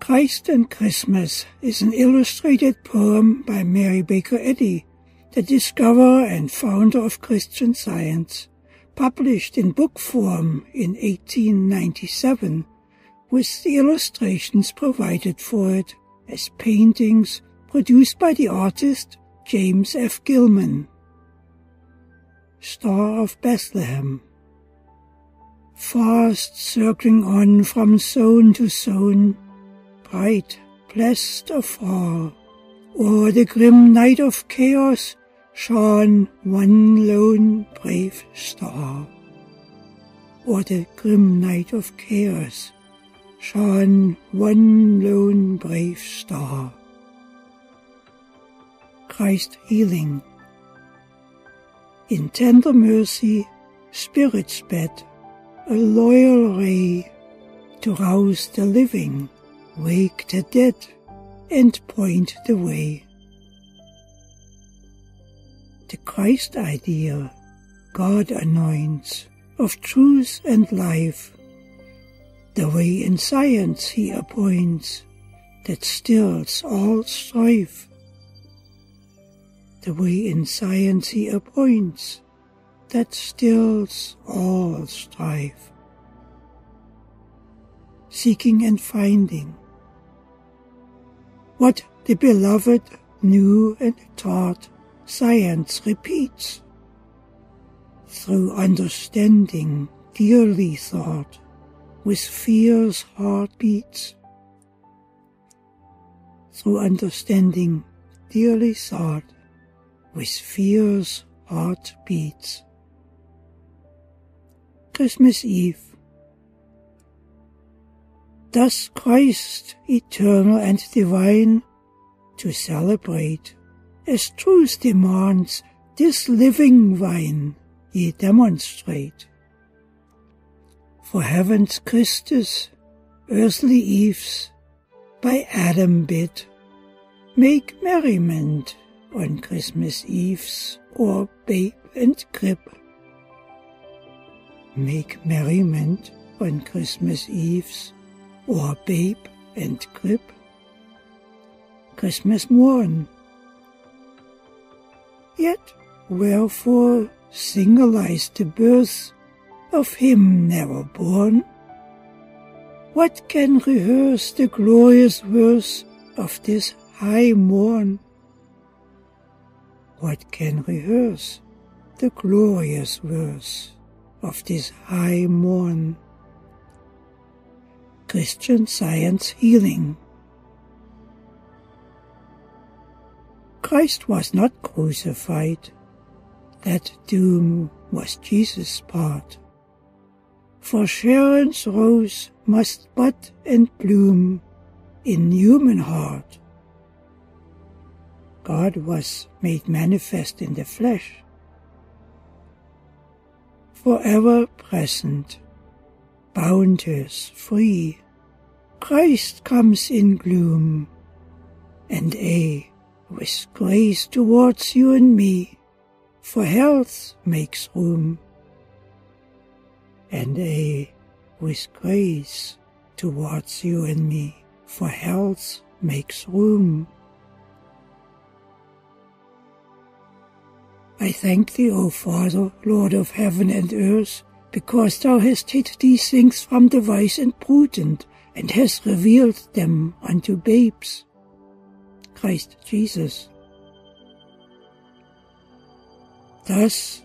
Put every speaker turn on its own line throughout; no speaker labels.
Christ and Christmas is an illustrated poem by Mary Baker Eddy, the discoverer and founder of Christian Science, published in book form in 1897, with the illustrations provided for it as paintings produced by the artist James F. Gilman. Star of Bethlehem. Fast circling on from zone to zone, bright, blessed afar, o'er the grim night of chaos shone one lone brave star. O'er the grim night of chaos shone one lone brave star. Christ healing. In tender mercy, Spirit's bed, a loyal ray, to rouse the living, wake the dead, and point the way. The Christ idea God anoints, of truth and life, the way in science he appoints, that stills all strife. The way in science he appoints, that stills all strife. Seeking and finding. What the beloved knew and taught, science repeats. Through understanding dearly thought, with fierce heart beats. Through understanding dearly thought, with fierce heart beats. Christmas Eve. Thus Christ, eternal and divine, to celebrate, as truth demands, this living vine ye demonstrate. For heaven's Christus, earthly Eves, by Adam bid, make merriment on Christmas Eves o'er babe and crib. Make merriment on Christmas Eves o'er babe and crib. Christmas morn. Yet wherefore signalize the birth of him never born? What can rehearse the glorious verse of this high morn? What can rehearse the glorious verse of this high morn? Christian Science healing. Christ was not crucified, that doom was Jesus' part. For Sharon's rose must bud and bloom in human heart. God was made manifest in the flesh, forever present, boundless, free. Christ comes in gloom, and with grace towards you and me, for health makes room. And with grace towards you and me, for health makes room. I thank thee, O Father, Lord of heaven and earth, because thou hast hid these things from the wise and prudent, and hast revealed them unto babes. Christ Jesus. Thus,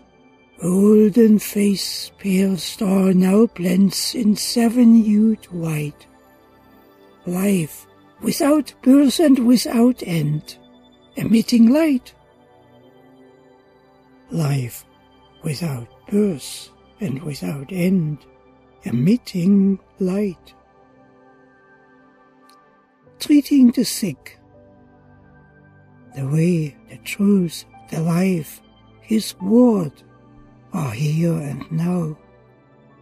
golden face pale star now blends in seven-hued white. Life without birth and without end, emitting light. Life without birth and without end, emitting light. Treating the sick. The way, the truth, the life, his word are here and now.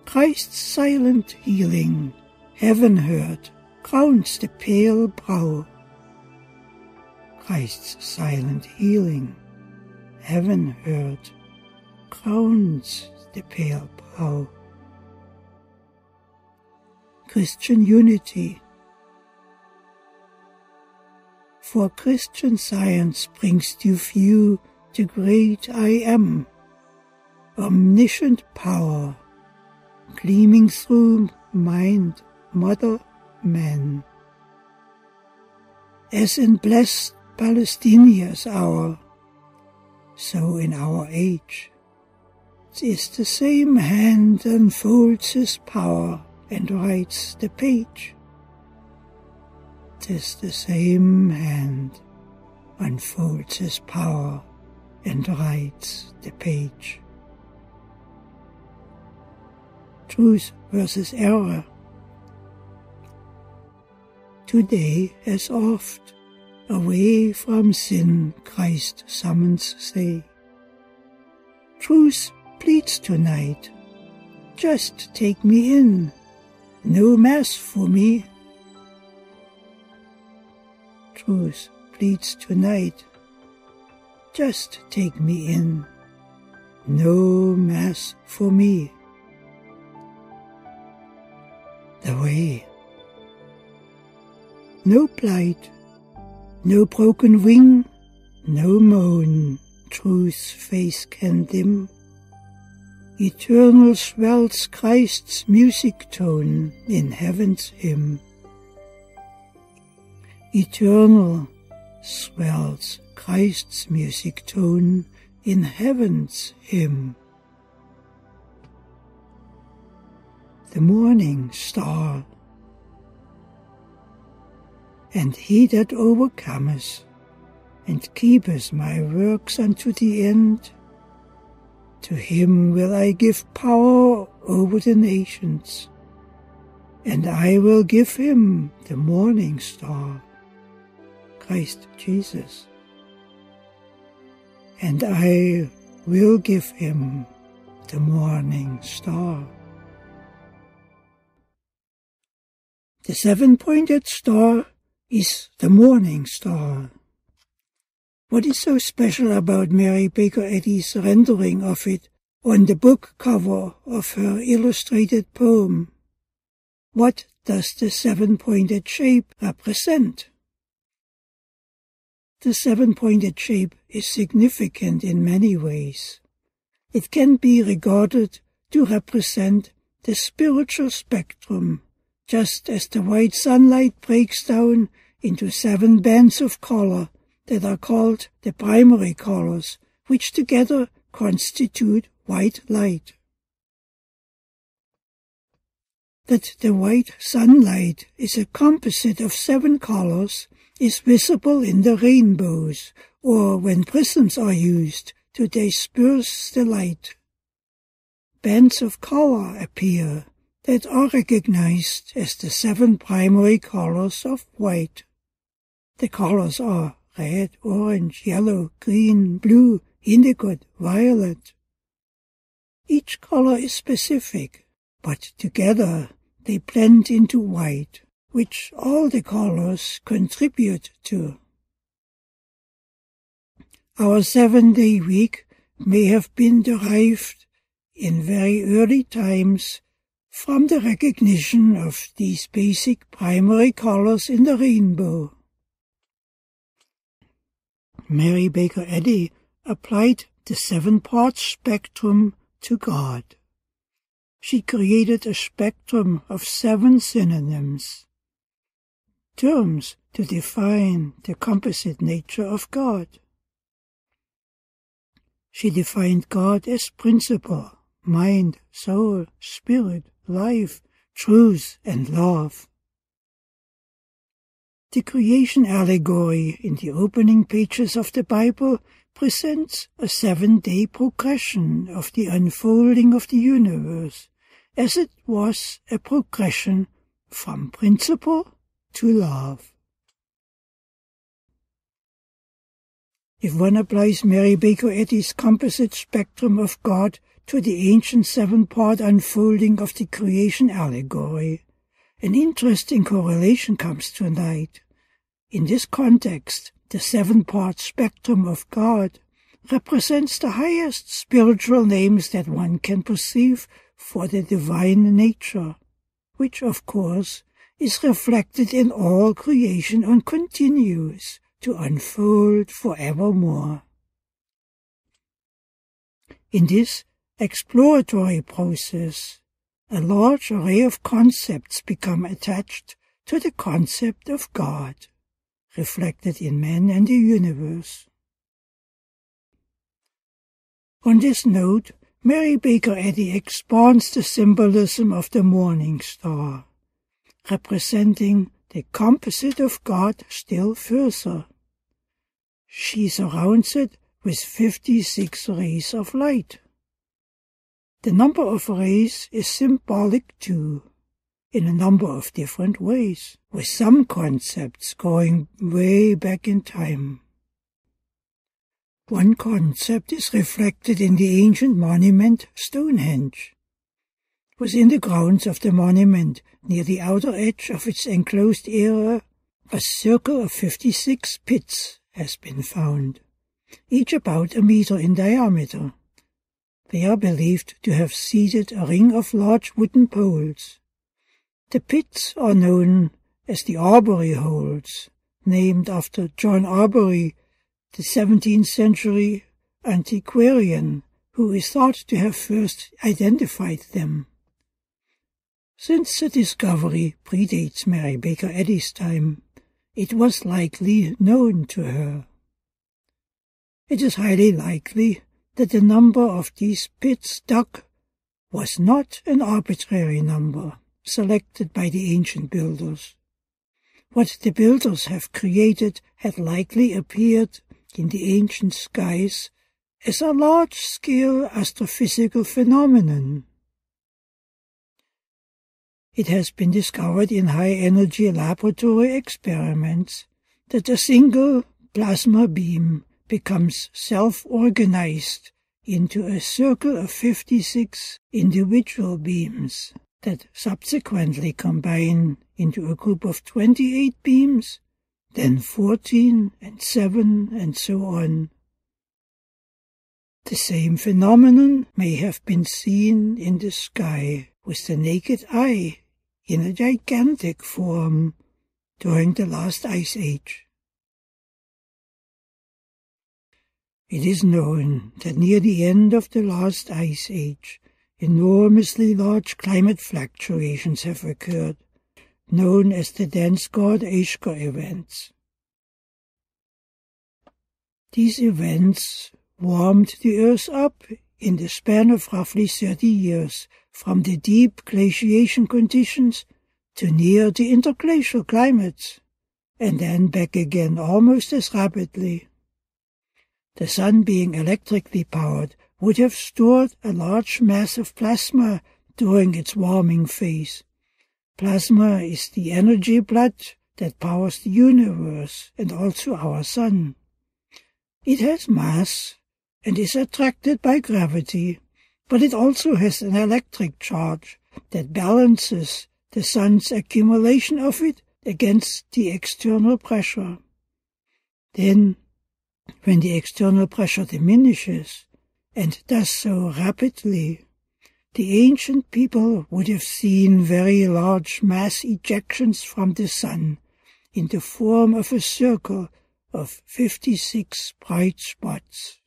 Christ's silent healing, heaven heard, crowns the pale brow. Christ's silent healing, heaven heard, crowns the pale brow. Christian unity. for Christian Science brings to view the great I Am, omniscient power, gleaming through mind, mother, man. As in blessed Palestinia's hour, so in our age, 'tis the same hand unfolds his power and writes the page. 'Tis the same hand unfolds his power and writes the page. Truth versus error. Today, as oft, away from sin, Christ summons say. Truth pleads tonight, just take me in, no mass for me. Truth pleads tonight, just take me in, no mass for me. The way. No plight, no broken wing, no moan, truth's face can dim. Eternal swells Christ's music tone in heaven's hymn. Eternal swells Christ's music tone in heaven's hymn. The morning star. And he that overcometh, and keepeth my works unto the end, to him will I give power over the nations, and I will give him the morning star, Christ Jesus. And I will give him the morning star. The seven-pointed star is the morning star. What is so special about Mary Baker Eddy's rendering of it on the book cover of her illustrated poem? What does the seven-pointed shape represent? The seven-pointed shape is significant in many ways. It can be regarded to represent the spiritual spectrum, just as the white sunlight breaks down into 7 bands of color that are called the primary colors, which together constitute white light. That the white sunlight is a composite of 7 colors is visible in the rainbows, or when prisms are used to disperse the light. Bands of color appear that are recognized as the 7 primary colors of white. The colors are red, orange, yellow, green, blue, indigo, violet. Each color is specific, but together they blend into white, which all the colors contribute to. Our 7-day week may have been derived in very early times from the recognition of these basic primary colors in the rainbow. Mary Baker Eddy applied the 7-part spectrum to God. She created a spectrum of 7 synonyms, terms to define the composite nature of God. She defined God as principle, mind, soul, spirit, life, truth, and love. The creation allegory in the opening pages of the Bible presents a 7-day progression of the unfolding of the universe, as it was a progression from principle to love. If one applies Mary Baker Eddy's composite spectrum of God to the ancient 7-part unfolding of the creation allegory, an interesting correlation comes to light. In this context, the 7-part spectrum of God represents the highest spiritual names that one can perceive for the divine nature, which, of course, is reflected in all creation and continues to unfold forevermore. In this exploratory process, a large array of concepts become attached to the concept of God, reflected in man and the universe. On this note, Mary Baker Eddy expands the symbolism of the morning star, representing the composite of God still further. She surrounds it with 56 rays of light. The number of rays is symbolic too, in a number of different ways, with some concepts going way back in time. One concept is reflected in the ancient monument Stonehenge. Within the grounds of the monument, near the outer edge of its enclosed area, a circle of 56 pits has been found, each about a meter in diameter. They are believed to have seated a ring of large wooden poles. The pits are known as the Arbery holes, named after John Arbery, the 17th century antiquarian, who is thought to have first identified them. Since the discovery predates Mary Baker Eddy's time, it was likely known to her. It is highly likely that the number of these pits dug was not an arbitrary number selected by the ancient builders. What the builders have created had likely appeared in the ancient skies as a large-scale astrophysical phenomenon. It has been discovered in high-energy laboratory experiments that a single plasma beam becomes self-organized into a circle of 56 individual beams that subsequently combine into a group of 28 beams, then 14 and 7 and so on. The same phenomenon may have been seen in the sky with the naked eye in a gigantic form during the last ice age. It is known that near the end of the last ice age, enormously large climate fluctuations have occurred, known as the Transcript events. These events warmed the Earth up in the span of roughly 30 years, from the deep glaciation conditions to near the interglacial climates, and then back again almost as rapidly. The Sun, being electrically powered, would have stored a large mass of plasma during its warming phase. Plasma is the energy blood that powers the universe and also our Sun. It has mass and is attracted by gravity, but it also has an electric charge that balances the Sun's accumulation of it against the external pressure. Then, when the external pressure diminishes, and does so rapidly, the ancient people would have seen very large mass ejections from the Sun in the form of a circle of 56 bright spots.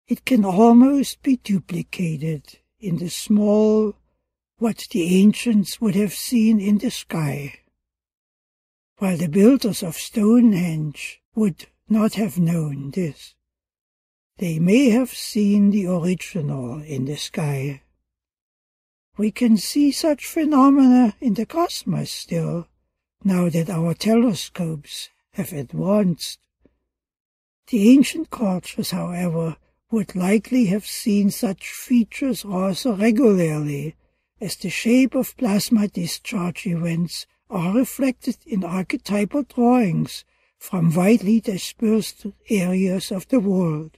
It can almost be duplicated in the small, what the ancients would have seen in the sky, while the builders of Stonehenge would not have known this. They may have seen the original in the sky. We can see such phenomena in the cosmos still, now that our telescopes have advanced. The ancient cultures, however, would likely have seen such features also regularly, as the shape of plasma discharge events are reflected in archetypal drawings from widely dispersed areas of the world.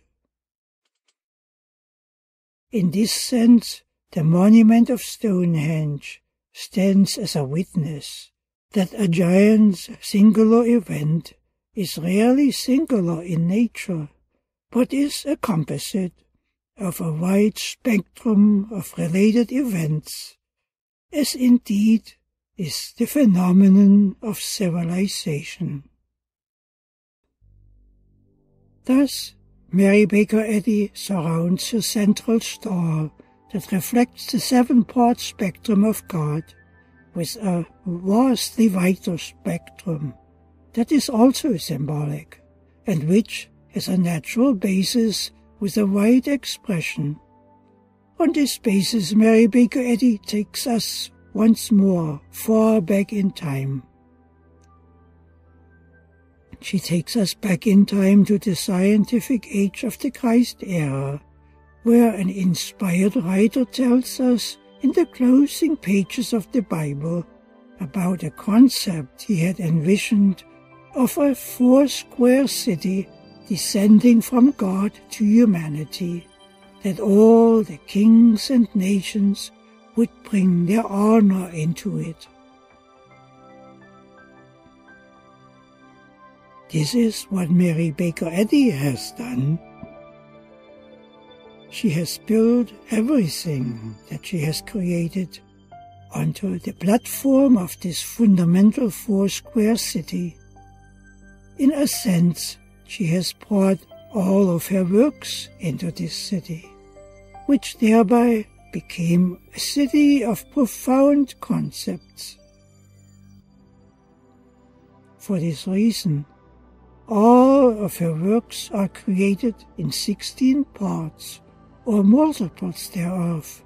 In this sense, the monument of Stonehenge stands as a witness that a giant's singular event is rarely singular in nature, but is a composite of a wide spectrum of related events, as indeed is the phenomenon of civilization. Thus, Mary Baker Eddy surrounds her central star that reflects the 7-part spectrum of God with a vastly wider spectrum that is also symbolic, and which has a natural basis with a wide expression. On this basis, Mary Baker Eddy takes us once more far back in time. She takes us back in time to the scientific age of the Christ era, where an inspired writer tells us in the closing pages of the Bible about a concept he had envisioned of a foursquare city descending from God to humanity, that all the kings and nations would bring their honor into it. This is what Mary Baker Eddy has done. She has built everything that she has created onto the platform of this fundamental foursquare city. In a sense, she has brought all of her works into this city, which thereby became a city of profound concepts. For this reason, all of her works are created in 16 parts, or multiples thereof,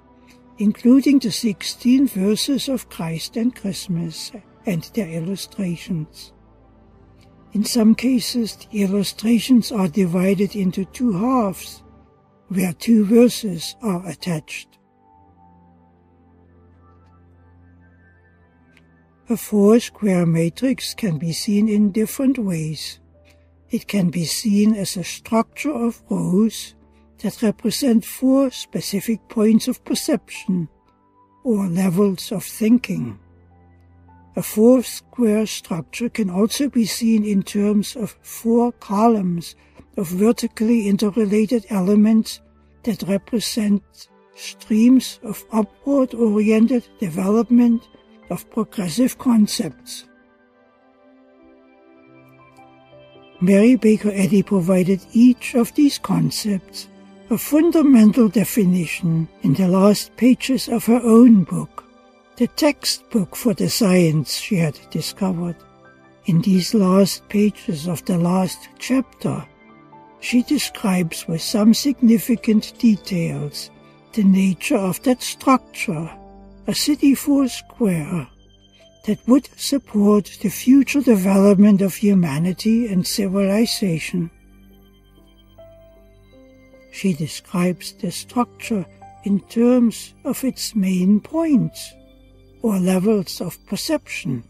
including the 16 verses of Christ and Christmas and their illustrations. In some cases, the illustrations are divided into 2 halves, where 2 verses are attached. A foursquare matrix can be seen in different ways. It can be seen as a structure of rows that represent 4 specific points of perception, or levels of thinking. A foursquare structure can also be seen in terms of 4 columns of vertically interrelated elements that represent streams of upward-oriented development of progressive concepts. Mary Baker Eddy provided each of these concepts a fundamental definition in the last pages of her own book, the textbook for the science she had discovered. In these last pages of the last chapter, she describes with some significant details the nature of that structure, a city foursquare, that would support the future development of humanity and civilization. She describes the structure in terms of its main points, or levels of perception.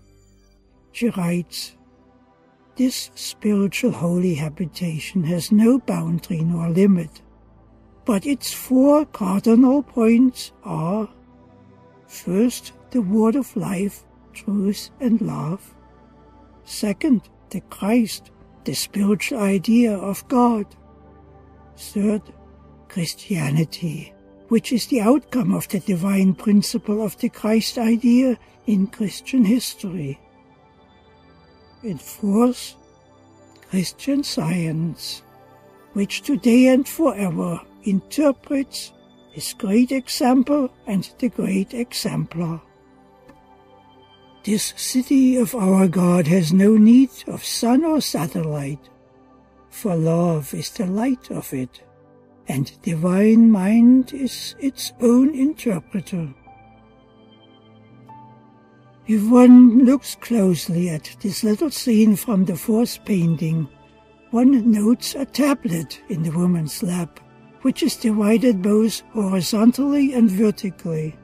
She writes, "This spiritual holy habitation has no boundary nor limit, but its 4 cardinal points are: first, the word of life, truth and love; second, the Christ, the spiritual idea of God; third, Christianity, which is the outcome of the divine principle of the Christ idea in Christian history; and fourth, Christian Science, which today and forever interprets this great example and the great exemplar. This city of our God has no need of sun or satellite, for love is the light of it, and divine mind is its own interpreter." If one looks closely at this little scene from the 4th painting, one notes a tablet in the woman's lap, which is divided both horizontally and vertically.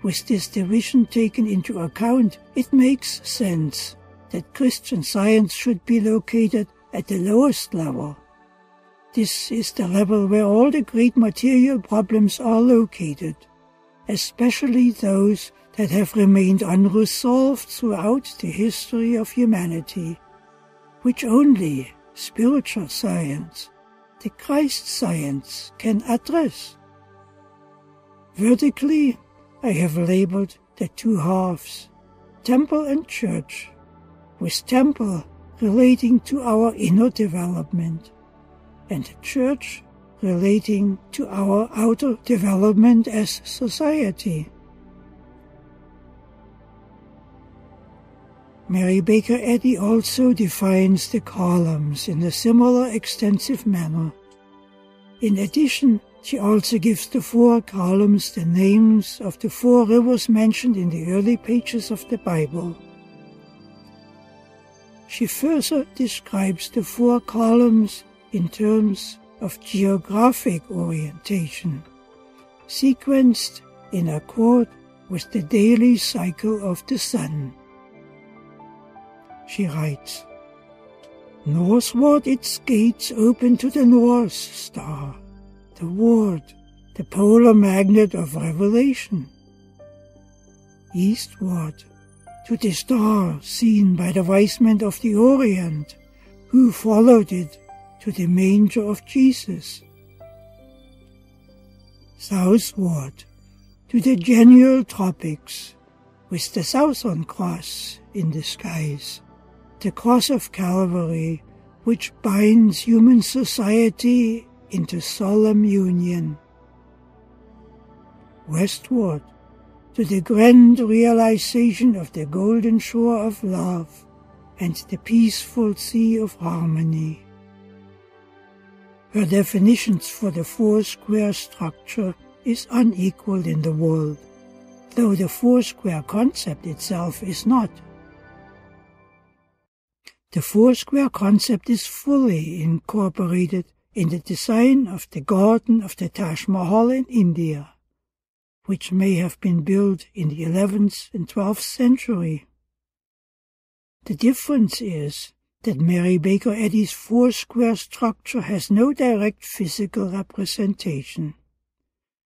With this division taken into account, it makes sense that Christian Science should be located at the lowest level. This is the level where all the great material problems are located, especially those that have remained unresolved throughout the history of humanity, which only spiritual science, the Christ science, can address. Vertically, I have labeled the 2 halves, temple and church, with temple relating to our inner development, and church relating to our outer development as society. Mary Baker Eddy also defines the columns in a similar extensive manner. In addition, she also gives the 4 columns the names of the 4 rivers mentioned in the early pages of the Bible. She further describes the 4 columns in terms of geographic orientation, sequenced in accord with the daily cycle of the sun. She writes, "Northward its gates open to the North Star, the Word, the polar magnet of revelation. Eastward, to the star seen by the wise men of the Orient, who followed it to the manger of Jesus. Southward, to the genial tropics, with the Southern Cross in the skies, the cross of Calvary, which binds human society into solemn union. Westward, to the grand realization of the golden shore of love and the peaceful sea of harmony." Her definitions for the foursquare structure is unequaled in the world, though the foursquare concept itself is not. The foursquare concept is fully incorporated in the design of the garden of the Taj Mahal in India, which may have been built in the 11th and 12th century. The difference is that Mary Baker Eddy's foursquare structure has no direct physical representation.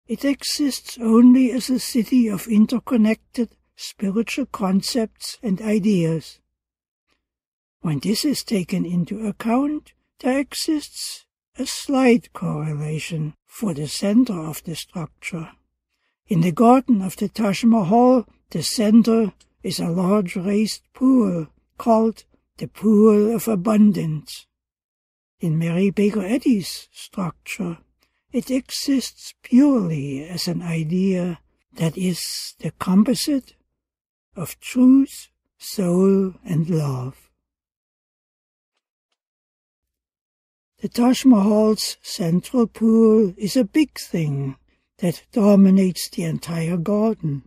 It exists only as a city of interconnected spiritual concepts and ideas. When this is taken into account, there exists a slight correlation for the center of the structure. In the garden of the Taj Mahal, the center is a large raised pool called the Pool of Abundance. In Mary Baker Eddy's structure, it exists purely as an idea that is the composite of truth, soul, and love. The Taj Mahal's central pool is a big thing that dominates the entire garden.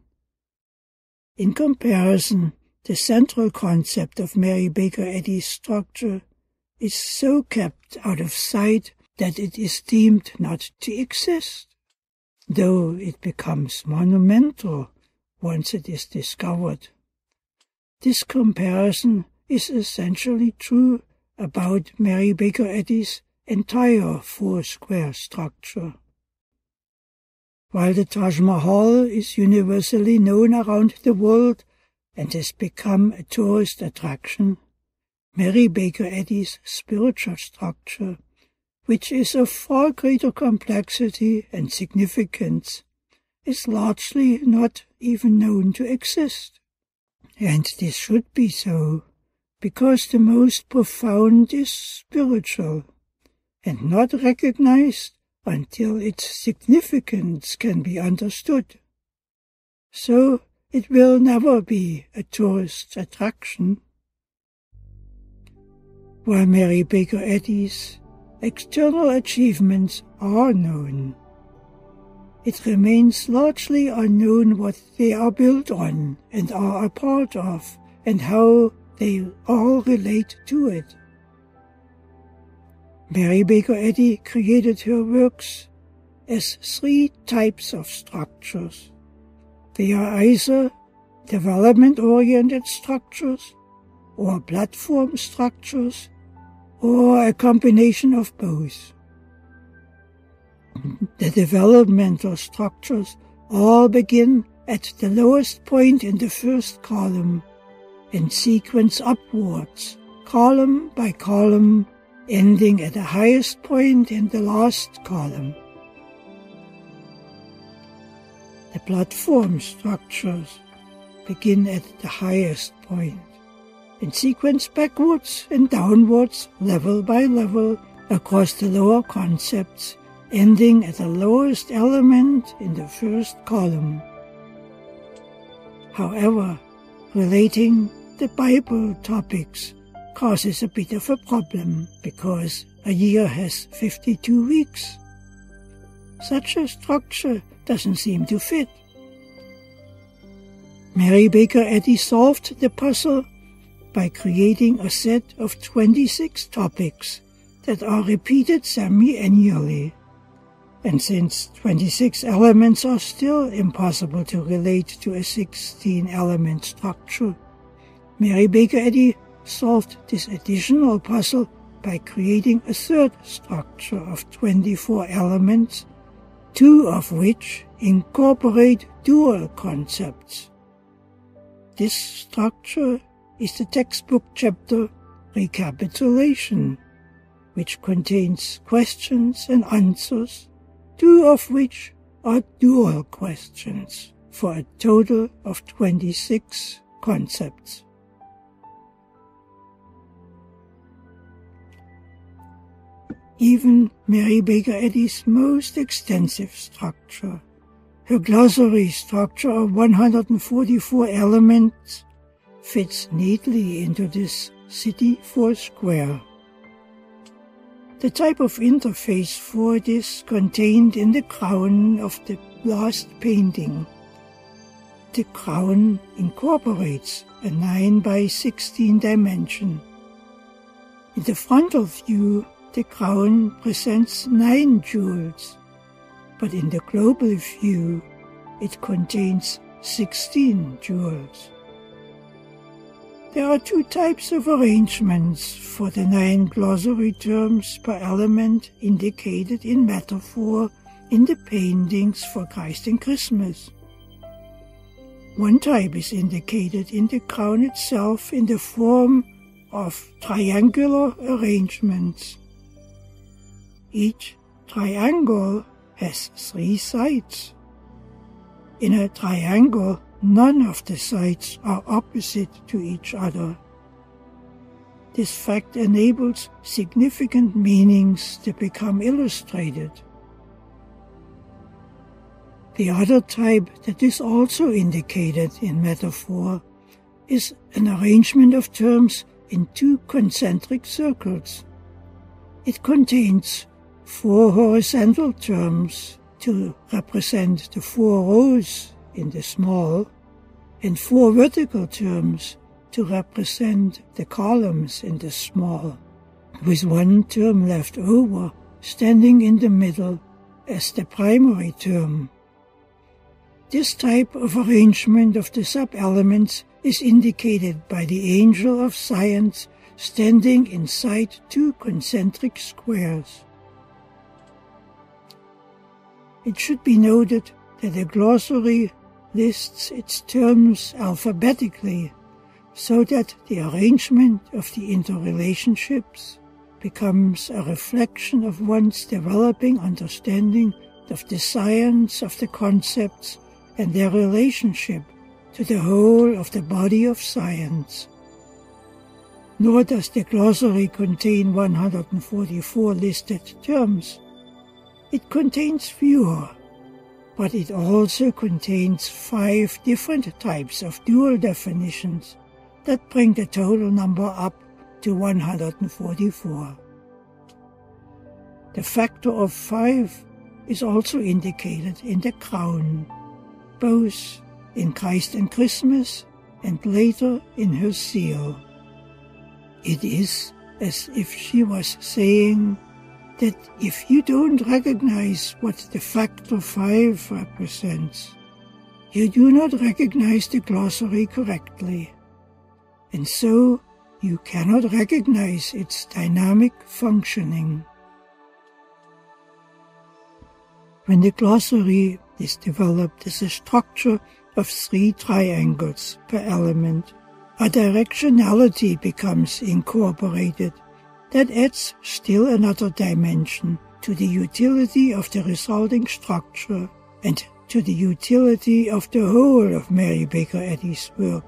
In comparison, the central concept of Mary Baker Eddy's structure is so kept out of sight that it is deemed not to exist, though it becomes monumental once it is discovered. This comparison is essentially true about Mary Baker Eddy's entire foursquare structure. While the Taj Mahal is universally known around the world and has become a tourist attraction, Mary Baker Eddy's spiritual structure, which is of far greater complexity and significance, is largely not even known to exist. And this should be so, because the most profound is spiritual, and not recognized until its significance can be understood. So it will never be a tourist attraction. While Mary Baker Eddy's external achievements are known, it remains largely unknown what they are built on and are a part of, and how they all relate to it. Mary Baker Eddy created her works as 3 types of structures. They are either development-oriented structures, or platform structures, or a combination of both. The developmental structures all begin at the lowest point in the first column and sequence upwards, column by column, ending at the highest point in the last column. The platform structures begin at the highest point and sequence backwards and downwards, level by level, across the lower concepts, ending at the lowest element in the first column. However, relating the Bible topics causes a bit of a problem because a year has 52 weeks. Such a structure doesn't seem to fit. Mary Baker Eddy solved the puzzle by creating a set of 26 topics that are repeated semi-annually. And since 26 elements are still impossible to relate to a 16-element structure, Mary Baker Eddy solved this additional puzzle by creating a third structure of 24 elements, 2 of which incorporate dual concepts. This structure is the textbook chapter Recapitulation, which contains questions and answers, 2 of which are dual questions, for a total of 26 concepts. Even Mary Baker Eddy's most extensive structure, her glossary structure of 144 elements, fits neatly into this city foursquare. The type of interface for it is contained in the crown of the last painting. The crown incorporates a 9 by 16 dimension. In the frontal view, the crown presents 9 jewels, but in the global view, it contains 16 jewels. There are 2 types of arrangements for the 9 glossary terms per element indicated in metaphor in the paintings for Christ and Christmas. One type is indicated in the crown itself in the form of triangular arrangements. Each triangle has 3 sides. In a triangle, none of the sides are opposite to each other. This fact enables significant meanings to become illustrated. The other type that is also indicated in metaphor is an arrangement of terms in 2 concentric circles. It contains 4 horizontal terms to represent the 4 rows in the small, and 4 vertical terms to represent the columns in the small, with 1 term left over standing in the middle as the primary term. This type of arrangement of the sub-elements is indicated by the angel of science standing inside 2 concentric squares. It should be noted that the glossary lists its terms alphabetically, so that the arrangement of the interrelationships becomes a reflection of one's developing understanding of the science of the concepts and their relationship to the whole of the body of science. Nor does the glossary contain 144 listed terms. It contains fewer, but it also contains 5 different types of dual definitions that bring the total number up to 144. The factor of 5 is also indicated in the crown, both in Christ and Christmas and later in her seal. It is as if she was saying that if you don't recognize what the factor 5 represents, you do not recognize the glossary correctly, and so you cannot recognize its dynamic functioning. When the glossary is developed as a structure of 3 triangles per element, a directionality becomes incorporated that adds still another dimension to the utility of the resulting structure and to the utility of the whole of Mary Baker Eddy's work.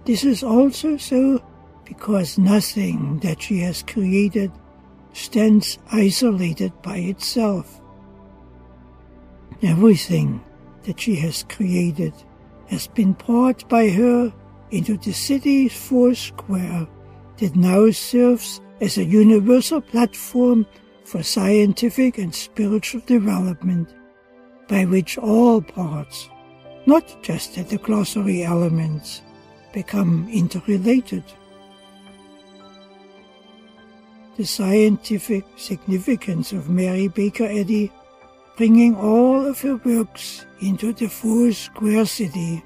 This is also so because nothing that she has created stands isolated by itself. Everything that she has created has been brought by her into the city's foursquare that now serves as a universal platform for scientific and spiritual development, by which all parts, not just the glossary elements, become interrelated. The scientific significance of Mary Baker Eddy, bringing all of her works into the foursquare city,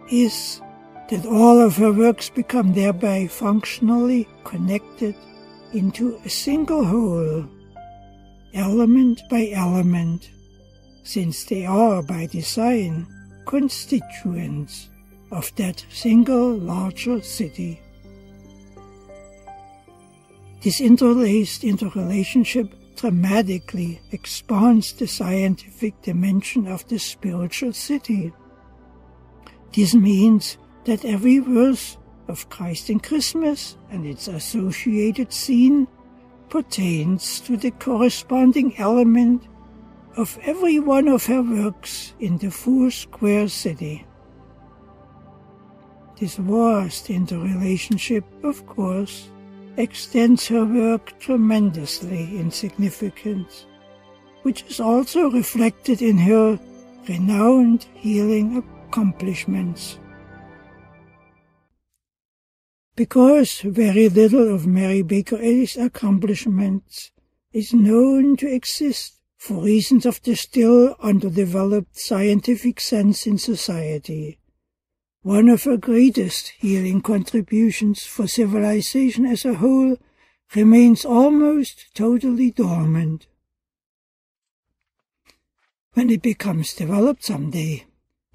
is that all of her works become thereby functionally connected into a single whole, element by element, since they are by design constituents of that single larger city. This interlaced interrelationship dramatically expands the scientific dimension of the spiritual city. This means that every verse of Christ in Christmas and its associated scene pertains to the corresponding element of every one of her works in the foursquare city. This vast interrelationship, of course, extends her work tremendously in significance, which is also reflected in her renowned healing accomplishments. Because very little of Mary Baker Eddy's accomplishments is known to exist for reasons of the still underdeveloped scientific sense in society, one of her greatest healing contributions for civilization as a whole remains almost totally dormant. When it becomes developed someday,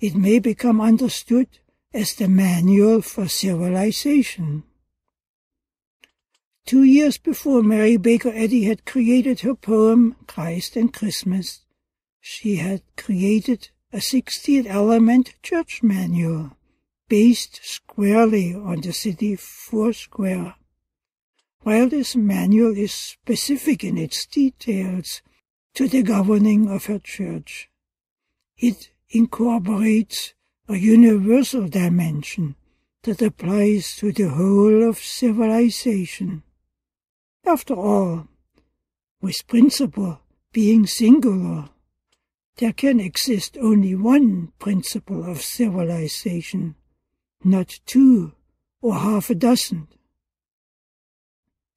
it may become understood as the manual for civilization. 2 years before Mary Baker Eddy had created her poem Christ and Christmas, she had created a 16-element church manual based squarely on the city foursquare. While this manual is specific in its details to the governing of her church, it incorporates a universal dimension that applies to the whole of civilization. After all, with principle being singular, there can exist only one principle of civilization, not 2 or half a dozen.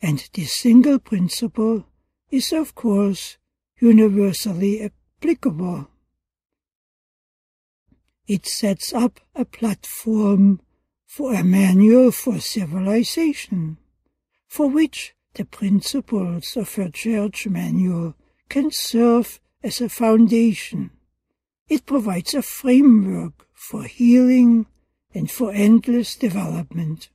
And this single principle is, of course, universally applicable. It sets up a platform for a manual for civilization, for which the principles of her church manual can serve as a foundation. It provides a framework for healing and for endless development.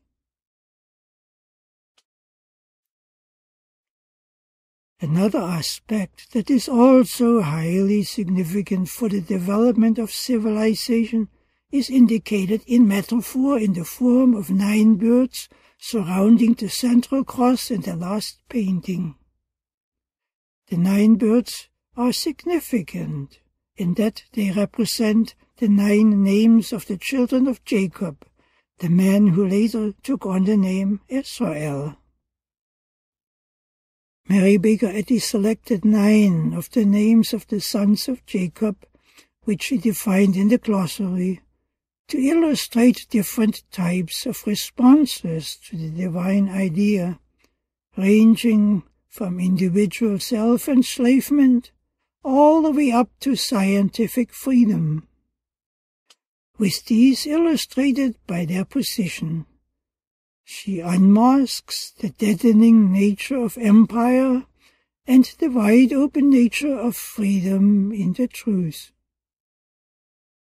Another aspect that is also highly significant for the development of civilization is indicated in metaphor in the form of 9 birds surrounding the central cross in the last painting. The 9 birds are significant in that they represent the 9 names of the children of Jacob, the man who later took on the name Israel. Mary Baker Eddy selected 9 of the names of the sons of Jacob, which she defined in the glossary, to illustrate different types of responses to the divine idea, ranging from individual self-enslavement all the way up to scientific freedom. With these illustrated by their position, she unmasks the deadening nature of empire and the wide-open nature of freedom in the truth.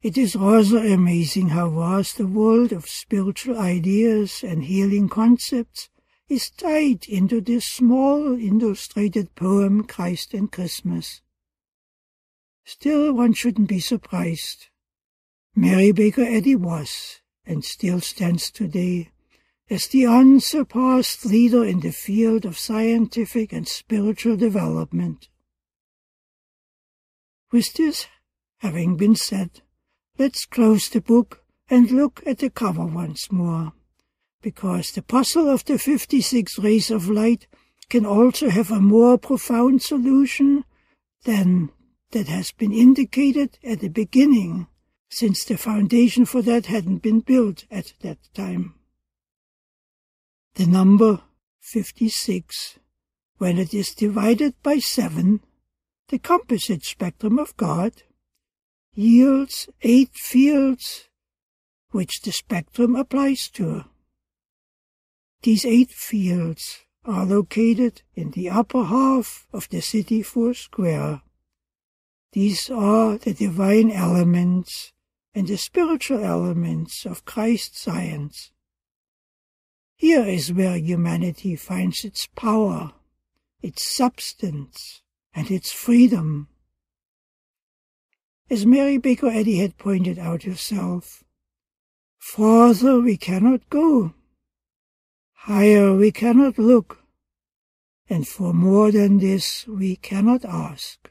It is rather amazing how vast the world of spiritual ideas and healing concepts is tied into this small illustrated poem Christ and Christmas. Still, one shouldn't be surprised. Mary Baker Eddy was, and still stands today, as the unsurpassed leader in the field of scientific and spiritual development. With this having been said, let's close the book and look at the cover once more, because the puzzle of the 56 rays of light can also have a more profound solution than that has been indicated at the beginning, since the foundation for that hadn't been built at that time. The number 56, when it is divided by 7, the composite spectrum of God, yields 8 fields, which the spectrum applies to. These 8 fields are located in the upper half of the city foursquare. These are the divine elements and the spiritual elements of Christ's science. Here is where humanity finds its power, its substance, and its freedom. As Mary Baker Eddy had pointed out herself, farther we cannot go, higher we cannot look, and for more than this we cannot ask.